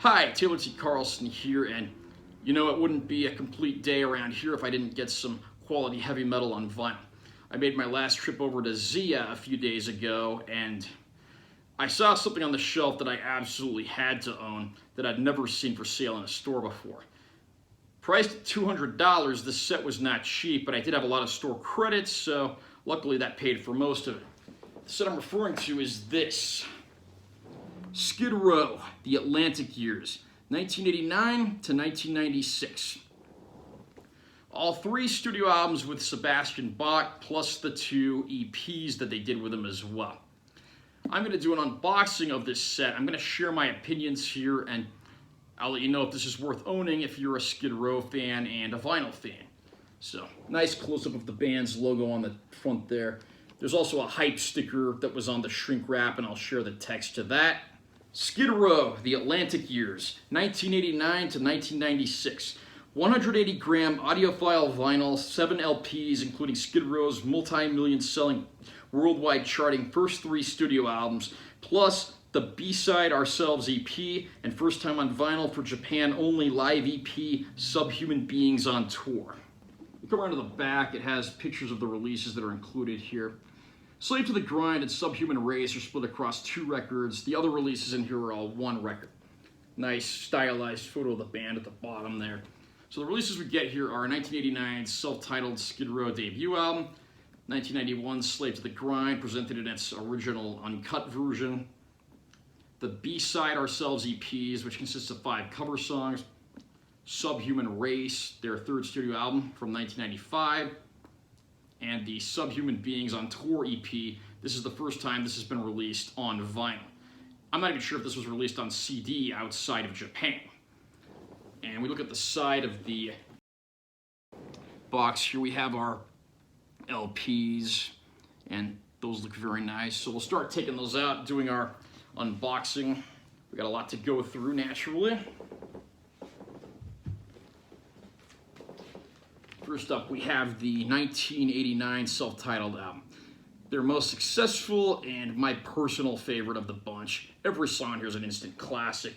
Hi, Taylor T. Carlson here, and you know it wouldn't be a complete day around here if I didn't get some quality heavy metal on vinyl. I made my last trip over to Zia a few days ago, and I saw something on the shelf that I absolutely had to own that I'd never seen for sale in a store before. Priced at $200, this set was not cheap, but I did have a lot of store credits, so luckily that paid for most of it. The set I'm referring to is this. Skid Row, The Atlantic Years, 1989 to 1996. All three studio albums with Sebastian Bach, plus the two EPs that they did with him as well. I'm going to do an unboxing of this set. I'm going to share my opinions here, and I'll let you know if this is worth owning if you're a Skid Row fan and a vinyl fan. So, nice close-up of the band's logo on the front there. There's also a hype sticker that was on the shrink wrap, and I'll share the text to that. Skid Row, The Atlantic Years, 1989 to 1996. 180-gram audiophile vinyl, 7 LPs, including Skid Row's multi-million selling, worldwide charting first 3 studio albums, plus the B-side Ourselves EP, and first time on vinyl for Japan only live EP, Subhuman Beings on Tour. We come around to the back, it has pictures of the releases that are included here. Slave to the Grind and Subhuman Race are split across 2 records. The other releases in here are all 1 record. Nice stylized photo of the band at the bottom there. So the releases we get here are 1989 self-titled Skid Row debut album, 1991 Slave to the Grind, presented in its original uncut version, the B-side Ourselves EPs, which consists of 5 cover songs, Subhuman Race, their 3rd studio album from 1995, and the Subhuman Beings on Tour EP. This is the first time this has been released on vinyl. I'm not even sure if this was released on CD outside of Japan. And we look at the side of the box here. We have our LPs, and those look very nice. So we'll start taking those out, doing our unboxing. We got a lot to go through naturally. First up, we have the 1989 self-titled album. Their most successful and my personal favorite of the bunch. Every song here is an instant classic.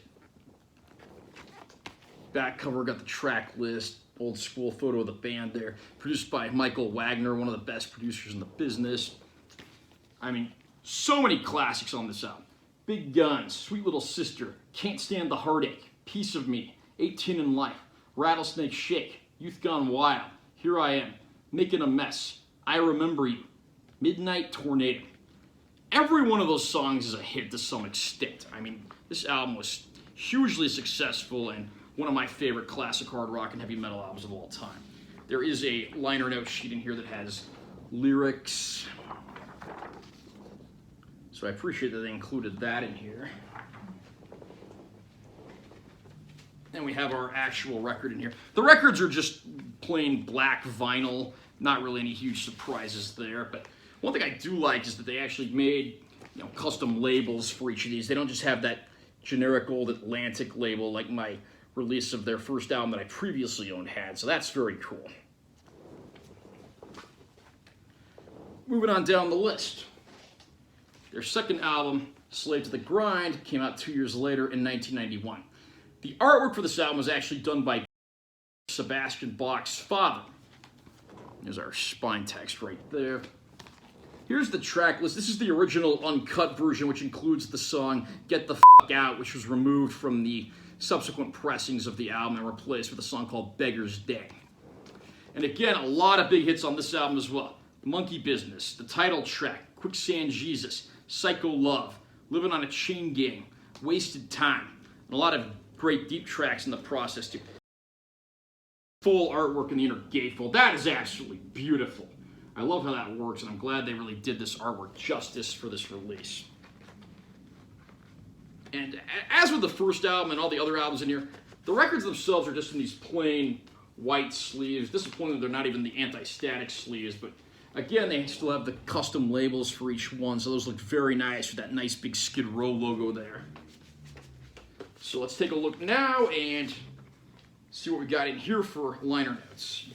Back cover got the track list, old school photo of the band there. Produced by Michael Wagner, one of the best producers in the business. I mean, so many classics on this album. Big Guns, Sweet Little Sister, Can't Stand the Heartache, Piece of Me, 18 in Life, Rattlesnake Shake, Youth Gone Wild, Here I Am, Making a Mess, I Remember You, Midnight Tornado. Every one of those songs is a hit to some extent. I mean, this album was hugely successful and one of my favorite classic hard rock and heavy metal albums of all time. There is a liner note sheet in here that has lyrics, so I appreciate that they included that in here. And we have our actual record in here. The records are just plain black vinyl, not really any huge surprises there, but one thing I do like is that they actually made, custom labels for each of these. They don't just have that generic old Atlantic label like my release of their first album that I previously owned had, so that's very cool. Moving on down the list. Their second album, Slave to the Grind, came out 2 years later in 1991. The artwork for this album was actually done by Sebastian Bach's father. There's our spine text right there. Here's the track list. This is the original uncut version, which includes the song Get the F*** Out, which was removed from the subsequent pressings of the album and replaced with a song called Beggar's Day. And again, a lot of big hits on this album as well. Monkey Business, the title track, Quicksand Jesus, Psycho Love, Living on a Chain Gang, Wasted Time, and a lot of great deep tracks in the process too. Full artwork in the inner gatefold. That is absolutely beautiful. I love how that works, and I'm glad they really did this artwork justice for this release. And as with the first album and all the other albums in here, the records themselves are just in these plain white sleeves. Disappointing they're not even the anti-static sleeves, but again, they still have the custom labels for each one, so those look very nice with that nice big Skid Row logo there. So let's take a look now and see what we got in here for liner notes.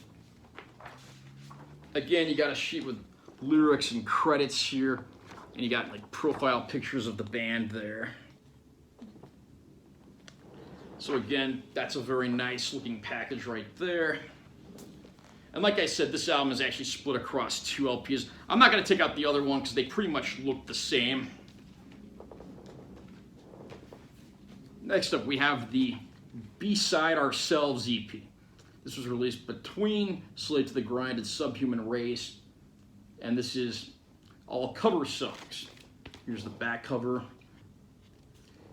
Again, you got a sheet with lyrics and credits here, and you got like profile pictures of the band there. So again, that's a very nice looking package right there. And like I said, this album is actually split across 2 LPs. I'm not going to take out the other one because they pretty much look the same. Next up, we have the B-Side Ourselves EP. This was released between Slave to the Grind and Subhuman Race. And this is all cover songs. Here's the back cover.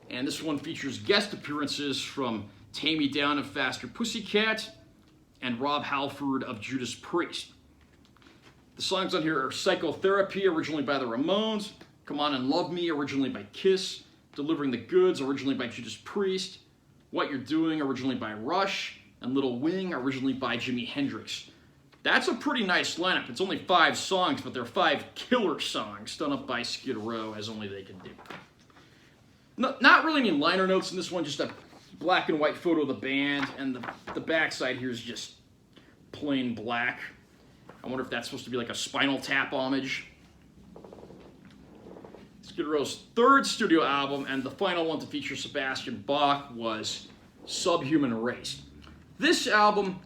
And this one features guest appearances from Tame Me Down and Faster Pussycat and Rob Halford of Judas Priest. The songs on here are Psychotherapy, originally by the Ramones, Come On and Love Me, originally by Kiss, Delivering the Goods, originally by Judas Priest, What You're Doing, originally by Rush, and Little Wing, originally by Jimi Hendrix. That's a pretty nice lineup. It's only 5 songs, but they're 5 killer songs done up by Skid Row, as only they can do. Not really any liner notes in this one, just a black and white photo of the band, and the backside here is just plain black. I wonder if that's supposed to be like a Spinal Tap homage. Skid Row's 3rd studio album, and the final one to feature Sebastian Bach, was Subhuman Race. This album,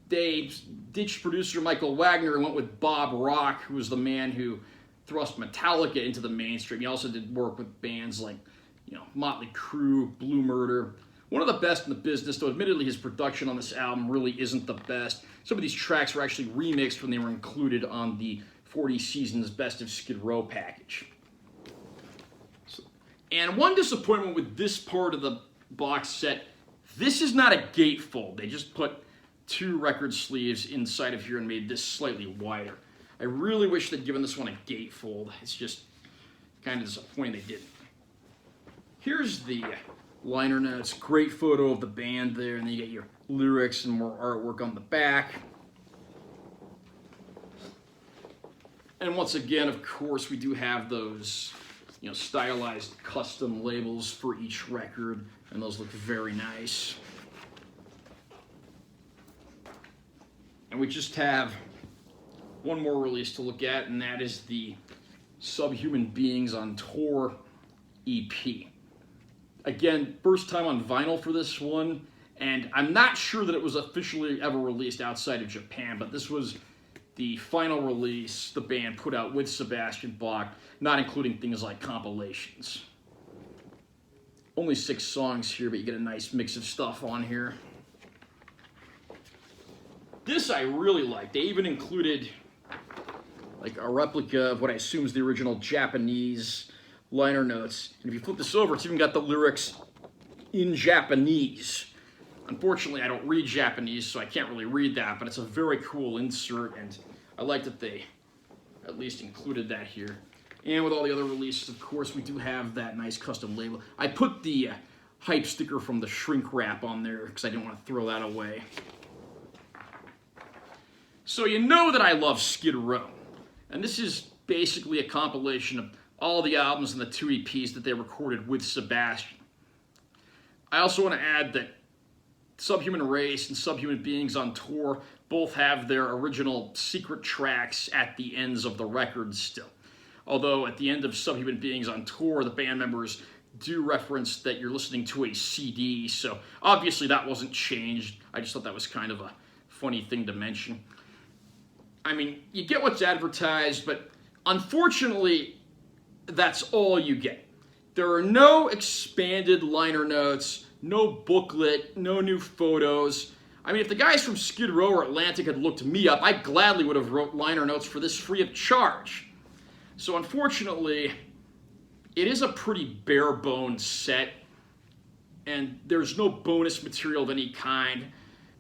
they ditched producer Michael Wagner and went with Bob Rock, who was the man who thrust Metallica into the mainstream. He also did work with bands like, Motley Crue, Blue Murder. One of the best in the business, though admittedly his production on this album really isn't the best. Some of these tracks were actually remixed when they were included on the 40 Seasons Best of Skid Row package. And one disappointment with this part of the box set, this is not a gatefold. They just put 2 record sleeves inside of here and made this slightly wider. I really wish they'd given this one a gatefold. It's just kind of disappointing they didn't. Here's the liner notes. Great photo of the band there, and then you get your lyrics and more artwork on the back. And once again, of course, we do have those, stylized custom labels for each record, and those look very nice. And we just have one more release to look at, and that is the Subhuman Beings on Tour EP. Again, first time on vinyl for this one, and I'm not sure that it was officially ever released outside of Japan, but this was the final release the band put out with Sebastian Bach, not including things like compilations. Only 6 songs here, but you get a nice mix of stuff on here. This I really like. They even included like a replica of what I assume is the original Japanese liner notes. And if you flip this over, it's even got the lyrics in Japanese. Unfortunately, I don't read Japanese, so I can't really read that, but it's a very cool insert, and I like that they at least included that here. And with all the other releases, of course, we do have that nice custom label. I put the hype sticker from the shrink wrap on there because I didn't want to throw that away. So you know that I love Skid Row, and this is basically a compilation of all the albums and the 2 EPs that they recorded with Sebastian. I also want to add that Subhuman Race and Subhuman Beings on Tour both have their original secret tracks at the ends of the records still. Although at the end of Subhuman Beings on Tour, the band members do reference that you're listening to a CD, so obviously that wasn't changed. I just thought that was kind of a funny thing to mention. I mean, you get what's advertised, but unfortunately, that's all you get. There are no expanded liner notes, no booklet, no new photos. I mean, if the guys from Skid Row or Atlantic had looked me up, I gladly would have wrote liner notes for this free of charge. So unfortunately, it is a pretty bare bones set, and there's no bonus material of any kind.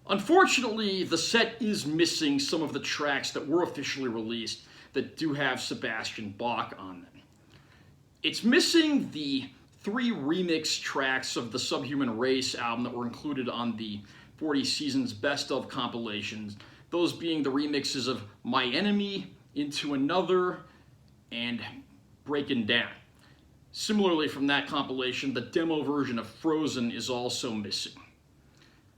Unfortunately, the set is missing some of the tracks that were officially released that do have Sebastian Bach on them. It's missing the 3 remix tracks of the Subhuman Race album that were included on the 40 Seasons Best of compilations, those being the remixes of My Enemy, Into Another, and Breaking Down. Similarly, from that compilation, the demo version of Frozen is also missing.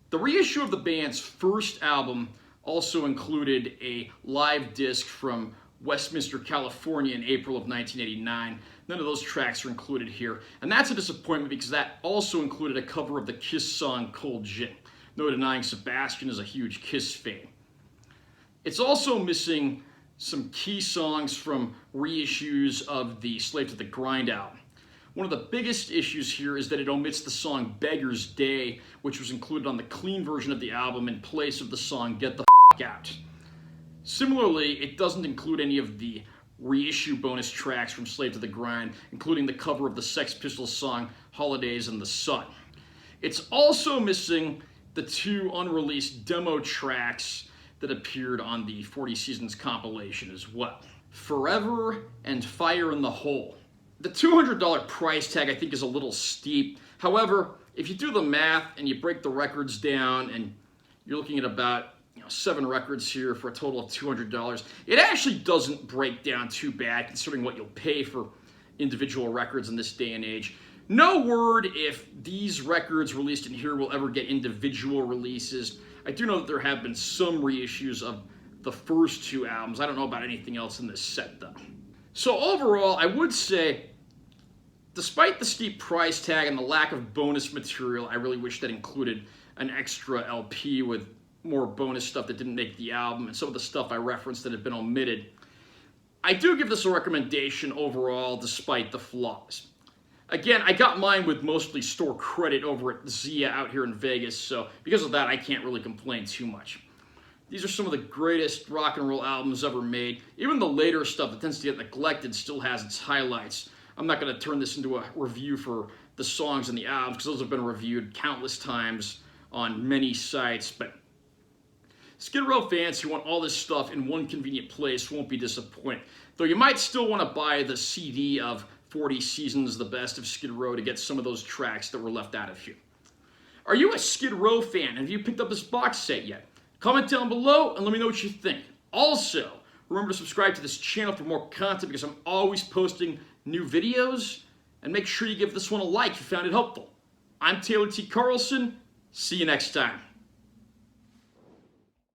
The reissue of the band's first album also included a live disc from Westminster, California in April of 1989. None of those tracks are included here, and that's a disappointment because that also included a cover of the Kiss song Cold Gin. No denying Sebastian is a huge Kiss fan. It's also missing some key songs from reissues of the Slave to the Grind album. One of the biggest issues here is that it omits the song Beggar's Day, which was included on the clean version of the album in place of the song Get the F*** Out. Similarly, it doesn't include any of the reissue bonus tracks from Slave to the Grind, including the cover of the Sex Pistols song Holidays in the Sun. It's also missing the 2 unreleased demo tracks that appeared on the 40 Seasons compilation as well. Forever and Fire in the Hole. The $200 price tag I think is a little steep. However, if you do the math and you break the records down and you're looking at about 7 records here for a total of $200, it actually doesn't break down too bad considering what you'll pay for individual records in this day and age. No word if these records released in here will ever get individual releases. I do know that there have been some reissues of the first 2 albums. I don't know about anything else in this set though. So overall, I would say, despite the steep price tag and the lack of bonus material, I really wish that included an extra LP with more bonus stuff that didn't make the album and some of the stuff I referenced that had been omitted. I do give this a recommendation overall, despite the flaws. Again, I got mine with mostly store credit over at Zia out here in Vegas, so because of that, I can't really complain too much. These are some of the greatest rock and roll albums ever made. Even the later stuff that tends to get neglected still has its highlights. I'm not going to turn this into a review for the songs and the albums, because those have been reviewed countless times on many sites, but Skid Row fans who want all this stuff in one convenient place won't be disappointed. Though you might still want to buy the CD of 40 Seasons, the best of Skid Row, to get some of those tracks that were left out of here. Are you a Skid Row fan? Have you picked up this box set yet? Comment down below and let me know what you think. Also, remember to subscribe to this channel for more content because I'm always posting new videos. And make sure you give this one a like if you found it helpful. I'm Taylor T. Carlson. See you next time.